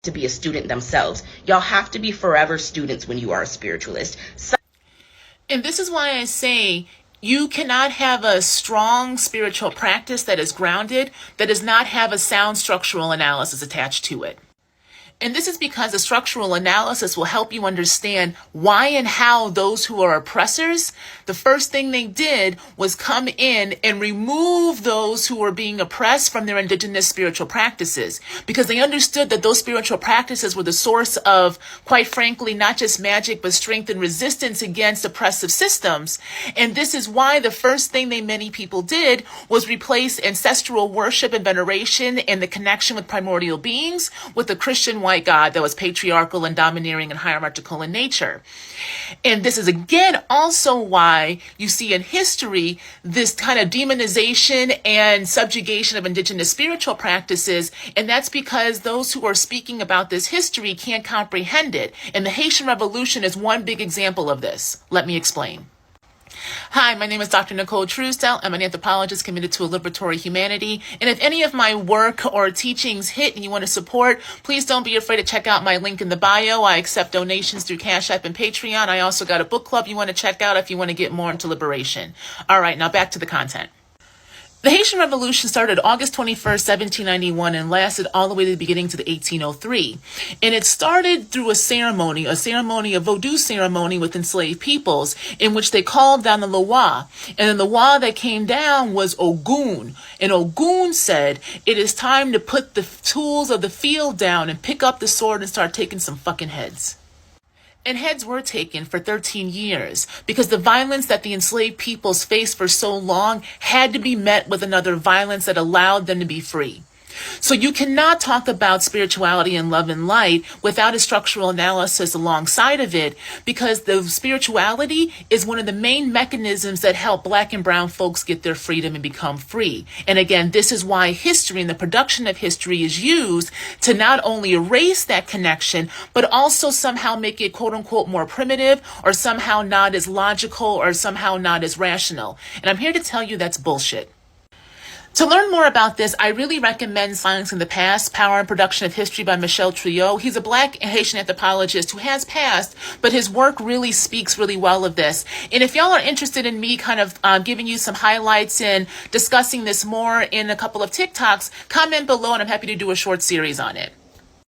to be a student themselves. Y'all have to be forever students when you are a spiritualist. And this is why I say you cannot have a strong spiritual practice that is grounded, that does not have a sound structural analysis attached to it. And this is because the structural analysis will help you understand why and how those who are oppressors, the first thing they did was come in and remove those who were being oppressed from their indigenous spiritual practices, because they understood that those spiritual practices were the source of, quite frankly, not just magic, but strength and resistance against oppressive systems. And this is why the first thing many people did was replace ancestral worship and veneration and the connection with primordial beings with the Christian white God that was patriarchal and domineering and hierarchical in nature. And this is again also why you see in history this kind of demonization and subjugation of indigenous spiritual practices, and that's because those who are speaking about this history can't comprehend it. And the Haitian Revolution is one big example of this. Let me explain. Hi, my name is Dr. Nicole Truesdell. I'm an anthropologist committed to a liberatory humanity. And if any of my work or teachings hit and you want to support, please don't be afraid to check out my link in the bio. I accept donations through Cash App and Patreon. I also got a book club you want to check out if you want to get more into liberation. All right, now back to the content. The Haitian Revolution started August 21st, 1791, and lasted all the way to the beginning to the 1803. And it started through a ceremony, a voodoo ceremony with enslaved peoples, in which they called down the Loa. And then the Loa that came down was Ogun. And Ogun said, it is time to put the tools of the field down and pick up the sword and start taking some fucking heads. And heads were taken for 13 years because the violence that the enslaved peoples faced for so long had to be met with another violence that allowed them to be free. So you cannot talk about spirituality and love and light without a structural analysis alongside of it, because the spirituality is one of the main mechanisms that help Black and brown folks get their freedom and become free. And again, this is why history and the production of history is used to not only erase that connection, but also somehow make it quote unquote more primitive, or somehow not as logical, or somehow not as rational. And I'm here to tell you that's bullshit. To learn more about this, I really recommend Silence in the Past, Power and Production of History by Michel Triot. He's a Black Haitian anthropologist who has passed, but his work really speaks really well of this. And if y'all are interested in me kind of giving you some highlights and discussing this more in a couple of TikToks, comment below and I'm happy to do a short series on it.